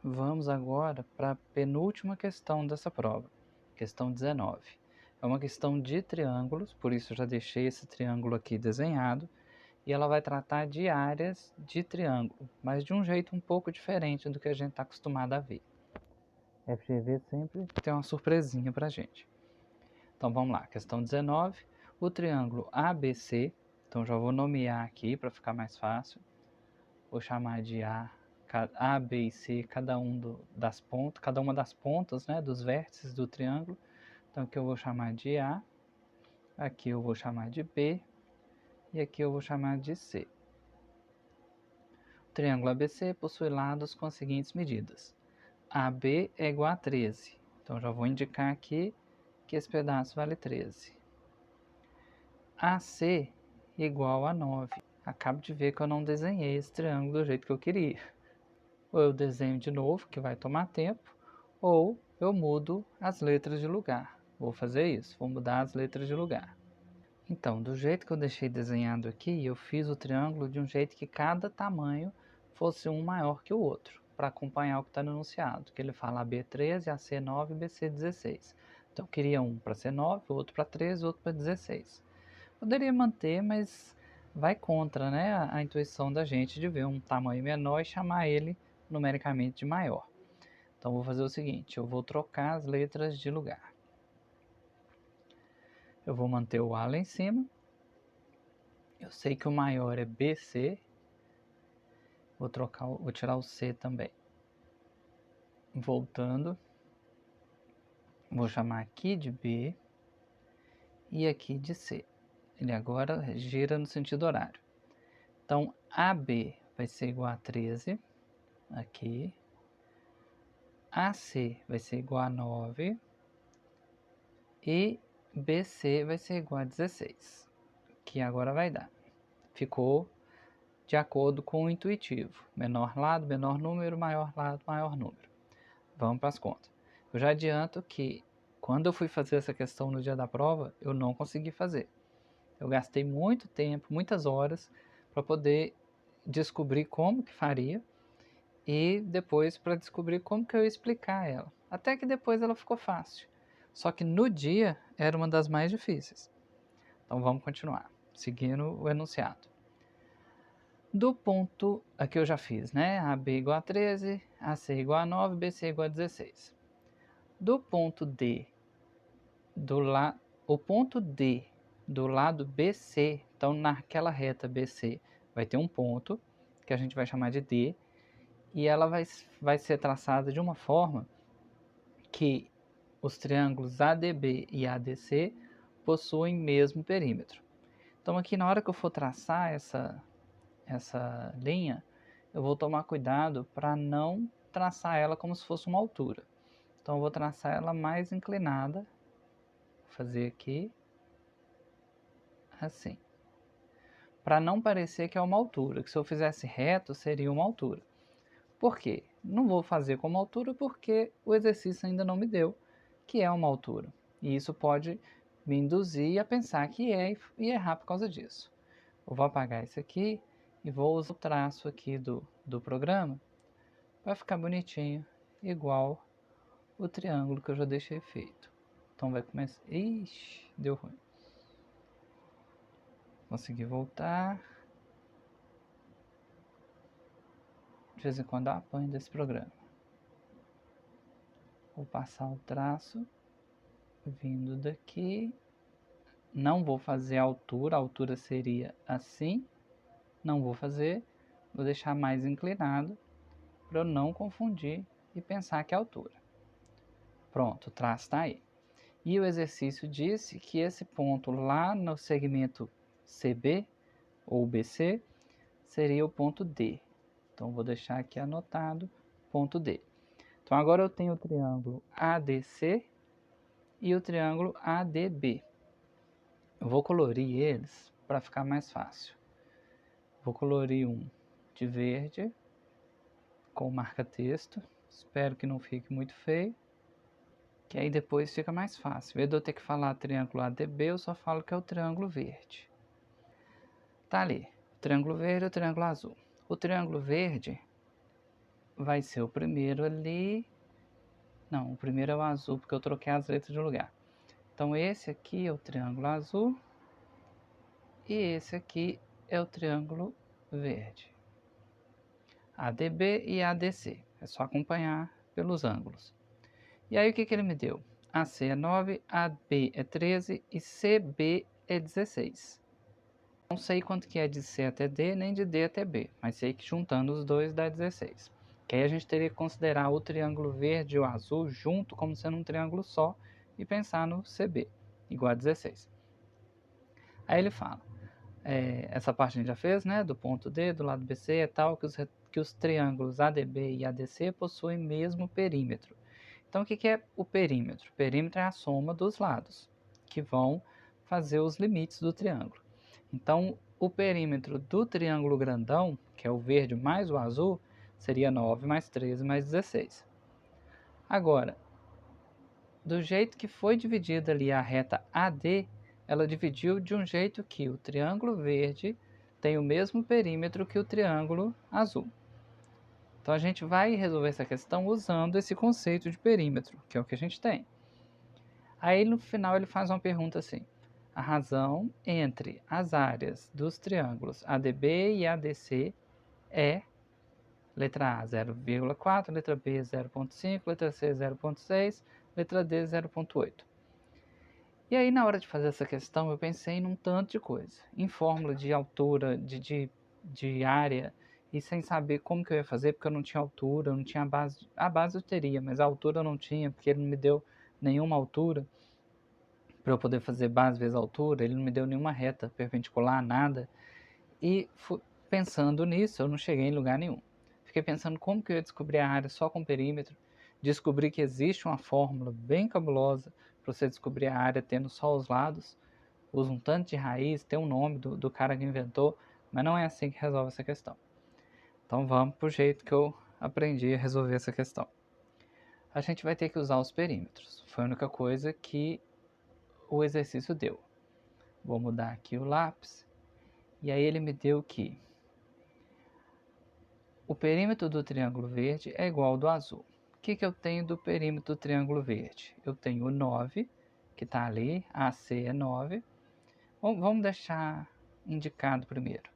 vamos agora para a penúltima questão dessa prova, questão 19. É uma questão de triângulos, por isso eu já deixei esse triângulo aqui desenhado, e ela vai tratar de áreas de triângulo, mas de um jeito um pouco diferente do que a gente está acostumado a ver. FGV sempre tem uma surpresinha para a gente. Então vamos lá, questão 19, o triângulo ABC, então já vou nomear aqui para ficar mais fácil, vou chamar de A, B e C, cada uma das pontas, né, dos vértices do triângulo. Então aqui eu vou chamar de A, aqui eu vou chamar de B e aqui eu vou chamar de C. O triângulo ABC possui lados com as seguintes medidas. AB é igual a 13, então já vou indicar aqui que esse pedaço vale 13. AC igual a 9. Acabo de ver que eu não desenhei esse triângulo do jeito que eu queria. Ou eu desenho de novo, que vai tomar tempo, ou eu mudo as letras de lugar. Vou fazer isso, vou mudar as letras de lugar. Então, do jeito que eu deixei desenhado aqui, eu fiz o triângulo de um jeito que cada tamanho fosse um maior que o outro, para acompanhar o que está no enunciado, que ele fala AB13, AC9 e BC16. Então, eu queria um para C9, outro para 13, outro para 16. Poderia manter, mas vai contra, né, a intuição da gente de ver um tamanho menor e chamar ele numericamente de maior. Então vou fazer o seguinte, eu vou trocar as letras de lugar. Eu vou manter o A lá em cima. Eu sei que o maior é BC. Vou tirar o C também. Voltando. Vou chamar aqui de B e aqui de C. Ele agora gira no sentido horário. Então AB vai ser igual a 13. Aqui. AC vai ser igual a 9 e BC vai ser igual a 16, que agora vai dar. Ficou de acordo com o intuitivo. Menor lado, menor número, maior lado, maior número. Vamos para as contas. Eu já adianto que quando eu fui fazer essa questão no dia da prova, eu não consegui fazer. Eu gastei muito tempo, muitas horas, para poder descobrir como que faria e depois para descobrir como que eu ia explicar ela. Até que depois ela ficou fácil. Só que no dia era uma das mais difíceis. Então vamos continuar, seguindo o enunciado. Do ponto, aqui eu já fiz, né? AB igual a 13, AC igual a 9, BC igual a 16. Do ponto D, o ponto D do lado BC, então naquela reta BC vai ter um ponto, que a gente vai chamar de D, e ela vai ser traçada de uma forma que os triângulos ADB e ADC possuem mesmo perímetro. Então aqui na hora que eu for traçar essa linha, eu vou tomar cuidado para não traçar ela como se fosse uma altura. Então eu vou traçar ela mais inclinada, vou fazer aqui, assim. Para não parecer que é uma altura, que se eu fizesse reto seria uma altura. Por quê? Não vou fazer como altura porque o exercício ainda não me deu que é uma altura. E isso pode me induzir a pensar que é e errar por causa disso. Eu vou apagar isso aqui e vou usar o traço aqui do programa para ficar bonitinho, igual o triângulo que eu já deixei feito. Então vai começar... Ixi, deu ruim. Consegui voltar. De vez em quando eu apanho desse programa. Vou passar o traço vindo daqui. Não vou fazer a altura seria assim. Não vou fazer, vou deixar mais inclinado para eu não confundir e pensar que é a altura. Pronto, o traço está aí. E o exercício disse que esse ponto lá no segmento CB ou BC seria o ponto D. Então vou deixar aqui anotado ponto D. Então agora eu tenho o triângulo ADC e o triângulo ADB. Eu vou colorir eles para ficar mais fácil. Vou colorir um de verde com marca-texto. Espero que não fique muito feio. Que aí depois fica mais fácil. Em vez de eu ter que falar triângulo ADB, eu só falo que é o triângulo verde. Tá ali. O triângulo verde e o triângulo azul. O triângulo verde, vai ser o primeiro ali. Não, o primeiro é o azul, porque eu troquei as letras de lugar. Então esse aqui é o triângulo azul e esse aqui é o triângulo verde. ADB e ADC. É só acompanhar pelos ângulos. E aí o que ele me deu? AC é 9, AB é 13 e CB é 16. Não sei quanto que é de C até D, nem de D até B, mas sei que juntando os dois dá 16. Que aí a gente teria que considerar o triângulo verde e o azul junto como sendo um triângulo só e pensar no CB, igual a 16. Aí ele fala, essa parte a gente já fez, né, do ponto D, do lado BC é tal, que os triângulos ADB e ADC possuem mesmo perímetro. Então o que é o perímetro? O perímetro é a soma dos lados, que vão fazer os limites do triângulo. Então o perímetro do triângulo grandão, que é o verde mais o azul, seria 9 mais 13 mais 16. Agora, do jeito que foi dividida ali a reta AD, ela dividiu de um jeito que o triângulo verde tem o mesmo perímetro que o triângulo azul. Então a gente vai resolver essa questão usando esse conceito de perímetro, que é o que a gente tem. Aí no final ele faz uma pergunta assim: a razão entre as áreas dos triângulos ADB e ADC é letra A 0,4, letra B 0,5, letra C 0,6, letra D 0,8. E aí na hora de fazer essa questão eu pensei num tanto de coisa, em fórmula de altura, de área, e sem saber como que eu ia fazer, porque eu não tinha altura, eu não tinha base. A base eu teria, mas a altura eu não tinha, porque ele não me deu nenhuma altura para eu poder fazer base vezes altura, ele não me deu nenhuma reta perpendicular, nada. E pensando nisso, eu não cheguei em lugar nenhum. Fiquei pensando como que eu ia descobrir a área só com perímetro. Descobri que existe uma fórmula bem cabulosa para você descobrir a área tendo só os lados. Usa um tanto de raiz, tem um nome do cara que inventou, mas não é assim que resolve essa questão. Então vamos pro jeito que eu aprendi a resolver essa questão. A gente vai ter que usar os perímetros. Foi a única coisa que o exercício deu. Vou mudar aqui o lápis. E aí ele me deu que o perímetro do triângulo verde é igual ao do azul. O que eu tenho do perímetro do triângulo verde? Eu tenho o 9, que está ali, AC é 9. Vamos deixar indicado primeiro.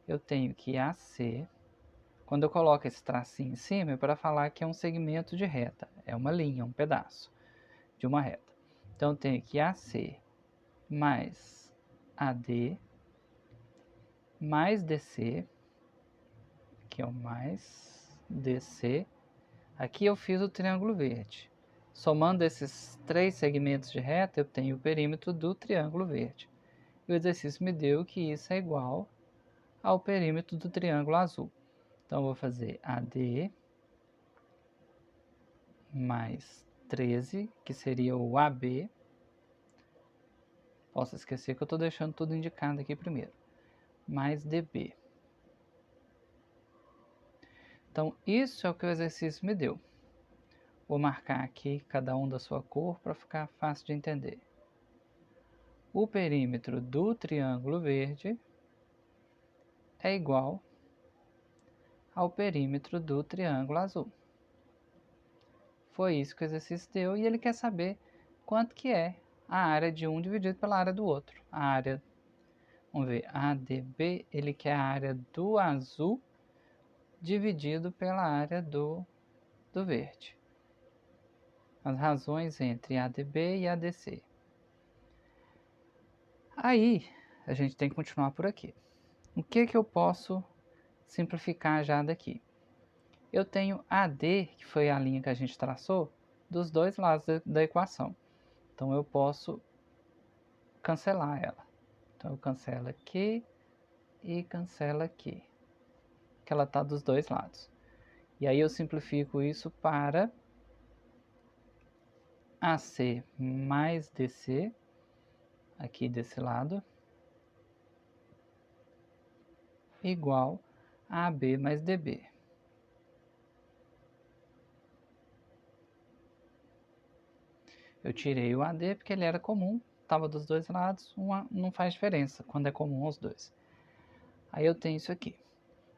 Eu tenho que AC, quando eu coloco esse tracinho em cima, é para falar que é um segmento de reta. É uma linha, um pedaço de uma reta. Então eu tenho que AC mais AD mais DC, que é o mais DC. Aqui eu fiz o triângulo verde. Somando esses três segmentos de reta, eu tenho o perímetro do triângulo verde. E o exercício me deu que isso é igual ao perímetro do triângulo azul. Então eu vou fazer AD mais 13, que seria o AB. Posso esquecer que eu estou deixando tudo indicado aqui primeiro. Mais DB. Então isso é o que o exercício me deu. Vou marcar aqui cada um da sua cor para ficar fácil de entender. O perímetro do triângulo verde é igual ao perímetro do triângulo azul. Foi isso que o exercício deu e ele quer saber quanto que é a área de um dividido pela área do outro. A área, vamos ver, ADB, ele quer a área do azul dividido pela área do verde. As razões entre ADB e ADC. Aí, a gente tem que continuar por aqui. O que eu posso simplificar já daqui? Eu tenho AD, que foi a linha que a gente traçou, dos dois lados da equação. Então eu posso cancelar ela. Então eu cancelo aqui e cancelo aqui, que ela está dos dois lados. E aí eu simplifico isso para AC mais DC, aqui desse lado, igual a AB mais DB. Eu tirei o AD porque ele era comum, estava dos dois lados, não faz diferença quando é comum aos dois. Aí eu tenho isso aqui.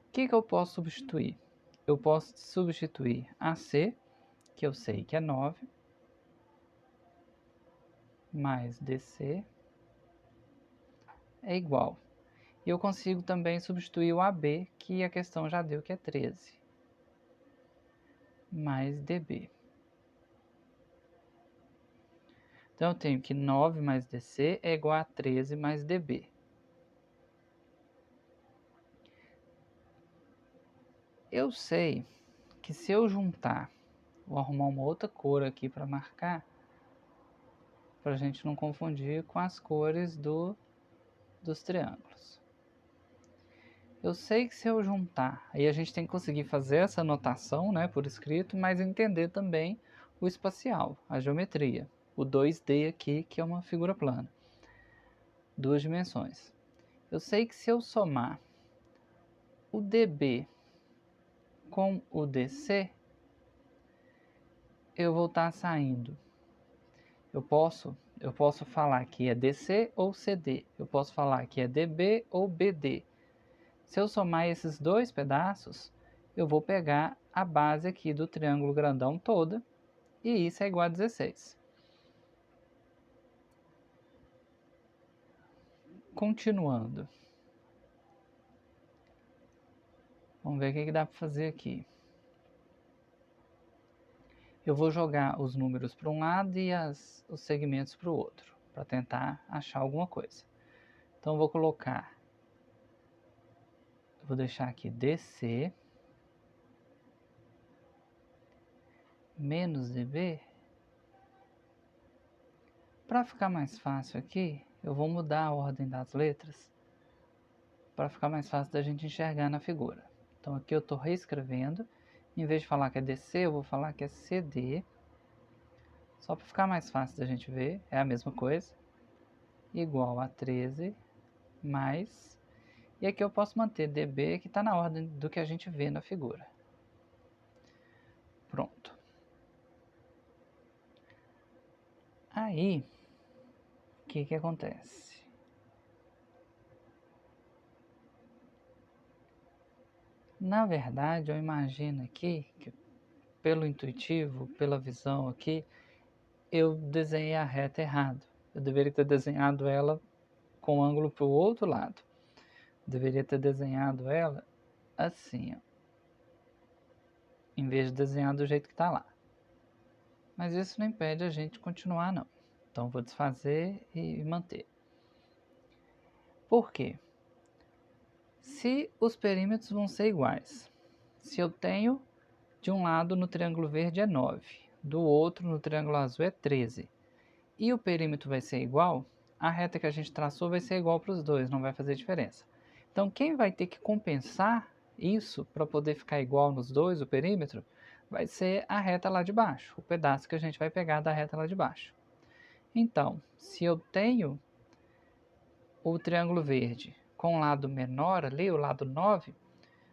O que eu posso substituir? eu posso substituir AC, que eu sei que é 9, mais DC é igual. E eu consigo também substituir o AB, que a questão já deu que é 13, mais DB. Então eu tenho que 9 mais DC é igual a 13 mais DB. Eu sei que se eu juntar, vou arrumar uma outra cor aqui para marcar, para a gente não confundir com as cores dos triângulos. Eu sei que se eu juntar, aí a gente tem que conseguir fazer essa anotação, né, por escrito, mas entender também o espacial, a geometria, o 2D aqui, que é uma figura plana, 2 dimensões. Eu sei que se eu somar o DB com o DC, eu vou estar saindo. Eu posso falar que é DC ou CD. Eu posso falar que é DB ou BD. Se eu somar esses dois pedaços, eu vou pegar a base aqui do triângulo grandão toda, e isso é igual a 16. Continuando. Vamos ver o que dá para fazer aqui. Eu vou jogar os números para um lado e os segmentos para o outro, para tentar achar alguma coisa. Então eu vou colocar, vou deixar aqui DC menos DB. Para ficar mais fácil aqui, eu vou mudar a ordem das letras para ficar mais fácil da gente enxergar na figura. Então aqui eu estou reescrevendo, em vez de falar que é DC, eu vou falar que é CD, só para ficar mais fácil da gente ver, é a mesma coisa, igual a 13 mais, e aqui eu posso manter DB, que está na ordem do que a gente vê na figura. Pronto. Aí, o que acontece? Na verdade, eu imagino aqui, que pelo intuitivo, pela visão aqui, eu desenhei a reta errado. Eu deveria ter desenhado ela com o ângulo para o outro lado. Eu deveria ter desenhado ela assim, ó, em vez de desenhar do jeito que está lá. Mas isso não impede a gente continuar, não. Então vou desfazer e manter. Por quê? Se os perímetros vão ser iguais, se eu tenho de um lado no triângulo verde é 9, do outro no triângulo azul é 13, e o perímetro vai ser igual, a reta que a gente traçou vai ser igual para os dois, não vai fazer diferença. Então quem vai ter que compensar isso para poder ficar igual nos dois, o perímetro, vai ser a reta lá de baixo, o pedaço que a gente vai pegar da reta lá de baixo. Então, se eu tenho o triângulo verde com o lado menor ali, o lado 9,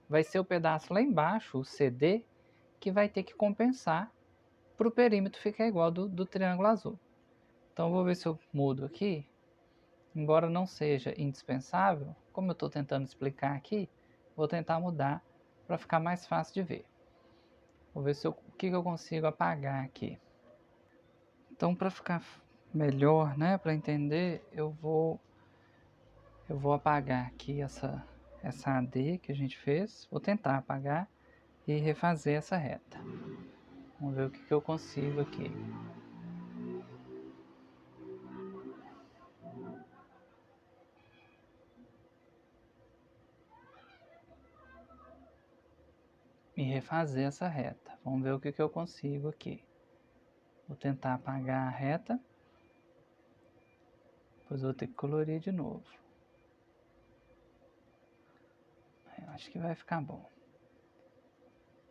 vai ser o pedaço lá embaixo, o CD, que vai ter que compensar para o perímetro ficar igual do triângulo azul. Então vou ver se eu mudo aqui, embora não seja indispensável, como eu estou tentando explicar aqui, vou tentar mudar para ficar mais fácil de ver. Vou ver se o que eu consigo apagar aqui. Então para ficar melhor, né, para entender, eu vou apagar aqui essa AD que a gente fez, vou tentar apagar e refazer essa reta. Vamos ver o que eu consigo aqui. E refazer essa reta. Vamos ver o que eu consigo aqui. Vou tentar apagar a reta. Depois vou ter que colorir de novo. Eu acho que vai ficar bom.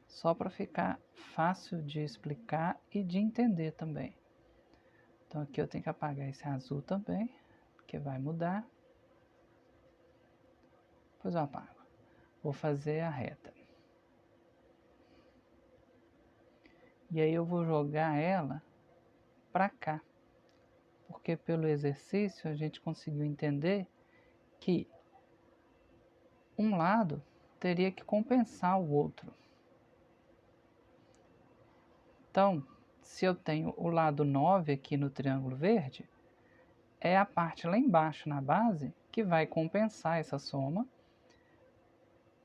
Só para ficar fácil de explicar e de entender também. Então aqui eu tenho que apagar esse azul também, porque vai mudar. Depois eu apago. Vou fazer a reta. E aí eu vou jogar ela para cá. Porque pelo exercício a gente conseguiu entender que um lado teria que compensar o outro. Então, se eu tenho o lado 9 aqui no triângulo verde, é a parte lá embaixo na base que vai compensar essa soma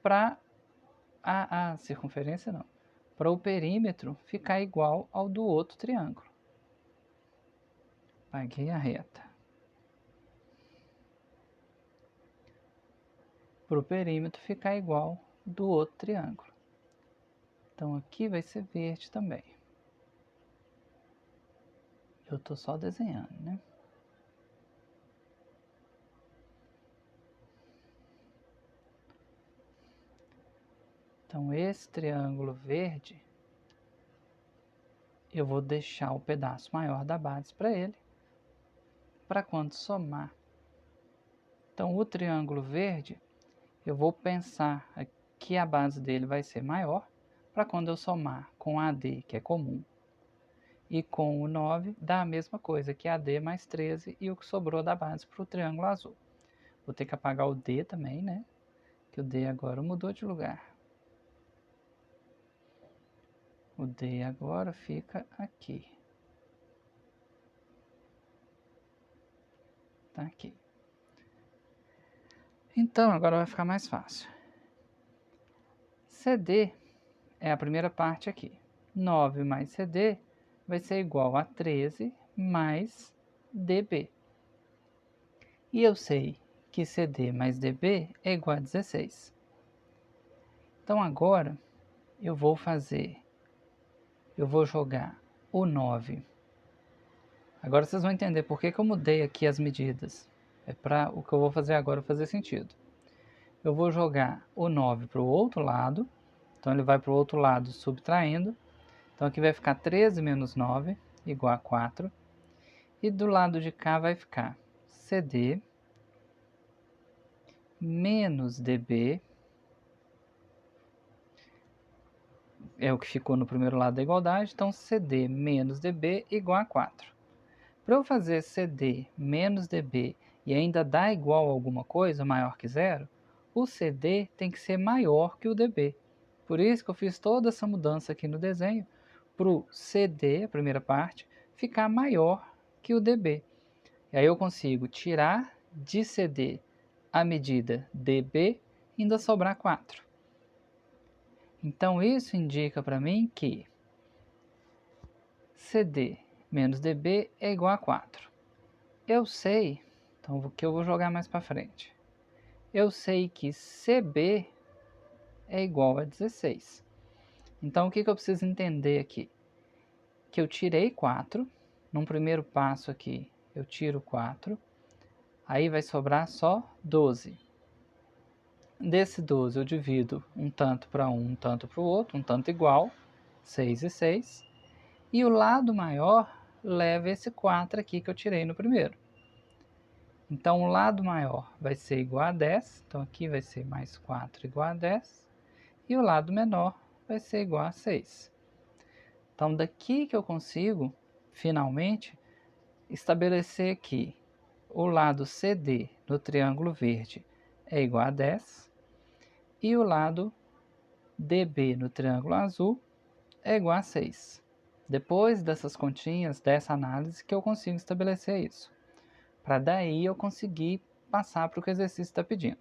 para a circunferência não, para o perímetro ficar igual ao do outro triângulo. Paguei a reta. Para o perímetro ficar igual do outro triângulo. Então aqui vai ser verde também. Eu estou só desenhando, né? Então esse triângulo verde, eu vou deixar o pedaço maior da base para ele, para quando somar. Então o triângulo verde, eu vou pensar que a base dele vai ser maior, para quando eu somar com AD, que é comum, e com o 9, dá a mesma coisa, que AD mais 13 e o que sobrou da base para o triângulo azul. Vou ter que apagar o D também, né? Que o D agora mudou de lugar. O D agora fica aqui. Tá aqui. Então, agora vai ficar mais fácil. CD é a primeira parte aqui. 9 mais CD vai ser igual a 13 mais DB. E eu sei que CD mais DB é igual a 16. Então agora eu vou jogar o 9. Agora vocês vão entender por que eu mudei aqui as medidas. É para o que eu vou fazer agora fazer sentido. Eu vou jogar o 9 para o outro lado. Então ele vai para o outro lado subtraindo. Então aqui vai ficar 13 menos 9 igual a 4. E do lado de cá vai ficar CD menos DB. É o que ficou no primeiro lado da igualdade. Então CD menos DB igual a 4. Para eu fazer CD menos DB e ainda dar igual a alguma coisa, maior que zero, o CD tem que ser maior que o DB. Por isso que eu fiz toda essa mudança aqui no desenho, para o CD, a primeira parte, ficar maior que o DB. E aí eu consigo tirar de CD a medida DB e ainda sobrar 4. Então isso indica para mim que CD menos DB é igual a 4. Eu sei, então o que eu vou jogar mais para frente. Eu sei que CB é igual a 16. Então o que eu preciso entender aqui? Que eu tirei 4, num primeiro passo aqui eu tiro 4, aí vai sobrar só 12. Desse 12 eu divido um tanto para um tanto para o outro, um tanto igual, 6 e 6. E o lado maior leva esse 4 aqui que eu tirei no primeiro. Então, o lado maior vai ser igual a 10. Então, aqui vai ser mais 4 igual a 10. E o lado menor vai ser igual a 6. Então, daqui que eu consigo, finalmente, estabelecer que o lado CD no triângulo verde é igual a 10. E o lado DB no triângulo azul é igual a 6. Depois dessas continhas, dessa análise, que eu consigo estabelecer isso. Para daí eu conseguir passar para o que o exercício está pedindo.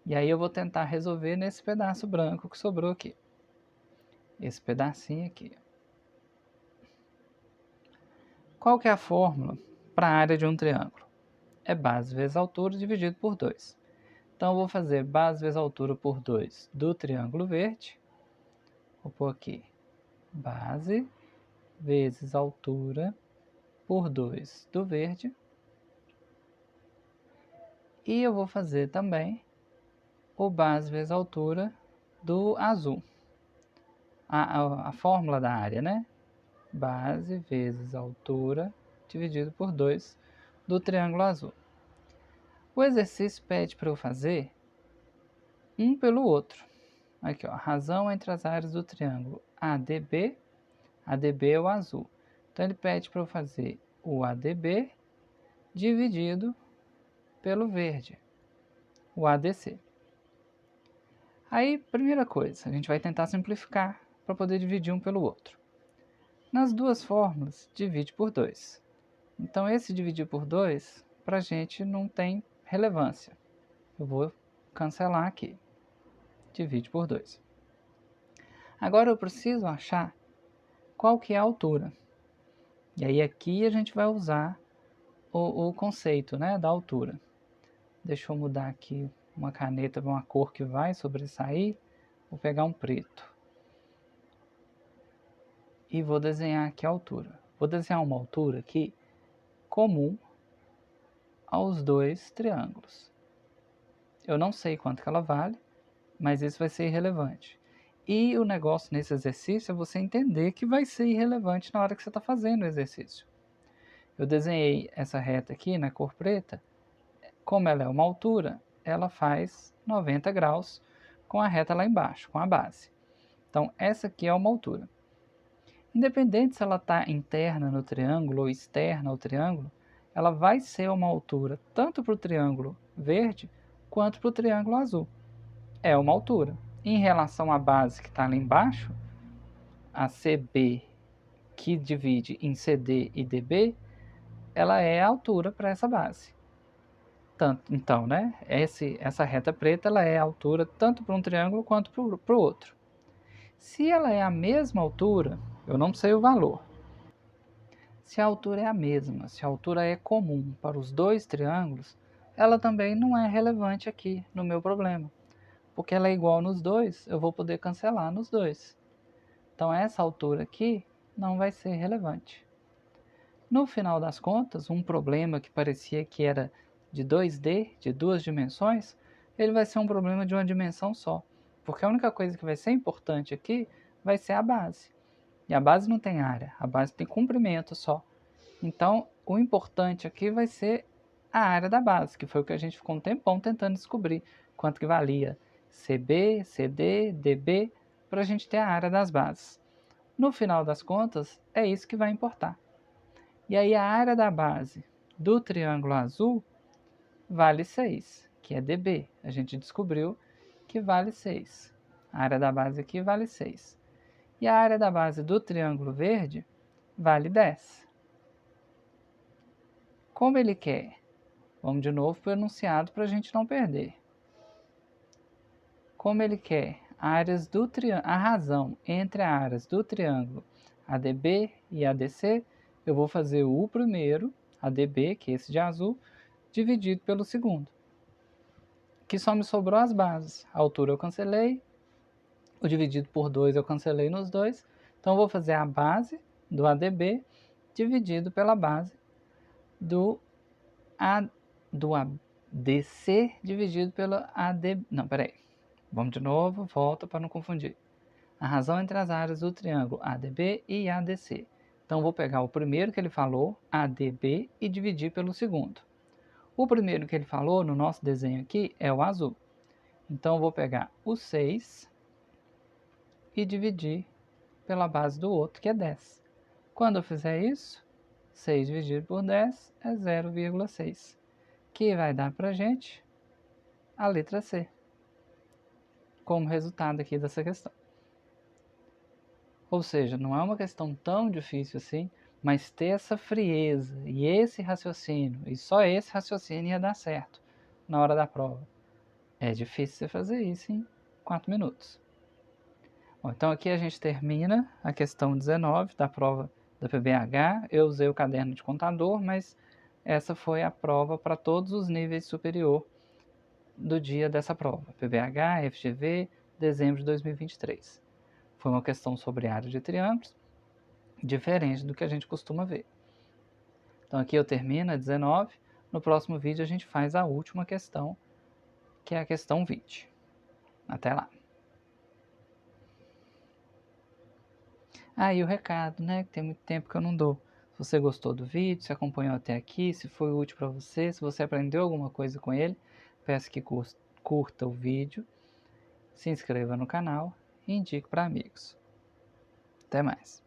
E aí eu vou tentar resolver nesse pedaço branco que sobrou aqui. Esse pedacinho aqui. Qual que é a fórmula para a área de um triângulo? É base vezes altura dividido por 2. Então eu vou fazer base vezes altura por 2 do triângulo verde. Vou pôr aqui base vezes altura por 2 do verde. E eu vou fazer também o base vezes altura do azul. A fórmula da área, né? Base vezes altura dividido por 2 do triângulo azul. O exercício pede para eu fazer um pelo outro. Aqui, ó, razão entre as áreas do triângulo ADB. ADB é o azul. Então ele pede para eu fazer o ADB dividido pelo verde, o ADC. Aí, primeira coisa, a gente vai tentar simplificar para poder dividir um pelo outro. Nas duas fórmulas, divide por 2. Então, esse dividir por 2, para a gente não tem relevância. Eu vou cancelar aqui. Divide por 2. Agora eu preciso achar qual que é a altura. E aí aqui a gente vai usar o conceito, né, da altura. Deixa eu mudar aqui uma caneta para uma cor que vai sobressair. Vou pegar um preto. E vou desenhar aqui a altura. Vou desenhar uma altura aqui comum aos dois triângulos. Eu não sei quanto que ela vale, mas isso vai ser irrelevante. E o negócio nesse exercício é você entender que vai ser irrelevante na hora que você está fazendo o exercício. Eu desenhei essa reta aqui na cor preta. Como ela é uma altura, ela faz 90 graus com a reta lá embaixo, com a base. Então, essa aqui é uma altura. Independente se ela está interna no triângulo ou externa ao triângulo, ela vai ser uma altura tanto para o triângulo verde quanto para o triângulo azul. É uma altura. Em relação à base que está lá embaixo, a CB, que divide em CD e DB, ela é a altura para essa base. Então, né, essa reta preta ela é a altura tanto para um triângulo quanto para o outro. Se ela é a mesma altura, eu não sei o valor. Se a altura é a mesma, se a altura é comum para os dois triângulos, ela também não é relevante aqui no meu problema. Porque ela é igual nos dois, eu vou poder cancelar nos dois. Então essa altura aqui não vai ser relevante. No final das contas, um problema que parecia que era de 2D, de duas dimensões, ele vai ser um problema de uma dimensão só. Porque a única coisa que vai ser importante aqui vai ser a base. E a base não tem área, a base tem comprimento só. Então, o importante aqui vai ser a área da base, que foi o que a gente ficou um tempão tentando descobrir quanto que valia CB, CD, DB, para a gente ter a área das bases. No final das contas, é isso que vai importar. E aí a área da base do triângulo azul vale 6, que é DB. A gente descobriu que vale 6. A área da base aqui vale 6. E a área da base do triângulo verde vale 10. Como ele quer? Vamos de novo para o enunciado para a gente não perder. Como ele quer áreas do a razão entre as áreas do triângulo ADB e ADC, eu vou fazer o primeiro, ADB, que é esse de azul, dividido pelo segundo. Que só me sobrou as bases. A altura eu cancelei, o dividido por 2 eu cancelei nos dois. Então eu vou fazer a base do ADB dividido pela base do ADC dividido pelo AD... Não, peraí. Vamos de novo, volta para não confundir. A razão entre as áreas do triângulo ADB e ADC. Então, vou pegar o primeiro que ele falou, ADB, e dividir pelo segundo. O primeiro que ele falou no nosso desenho aqui é o azul. Então, eu vou pegar o 6 e dividir pela base do outro, que é 10. Quando eu fizer isso, 6 dividido por 10 é 0,6, que vai dar para a gente a letra C, como resultado aqui dessa questão. Ou seja, não é uma questão tão difícil assim, mas ter essa frieza e esse raciocínio, e só esse raciocínio ia dar certo na hora da prova. É difícil você fazer isso em 4 minutos. Bom, então aqui a gente termina a questão 19 da prova da PBH. Eu usei o caderno de contador, mas essa foi a prova para todos os níveis superior do dia dessa prova. PBH, FGV, dezembro de 2023. Foi uma questão sobre área de triângulos, diferente do que a gente costuma ver. Então aqui eu termino a 19. No próximo vídeo a gente faz a última questão, que é a questão 20. Até lá. E o recado, né? Que tem muito tempo que eu não dou. Se você gostou do vídeo, se acompanhou até aqui, se foi útil para você, se você aprendeu alguma coisa com ele, peço que curta o vídeo, se inscreva no canal e indique para amigos. Até mais.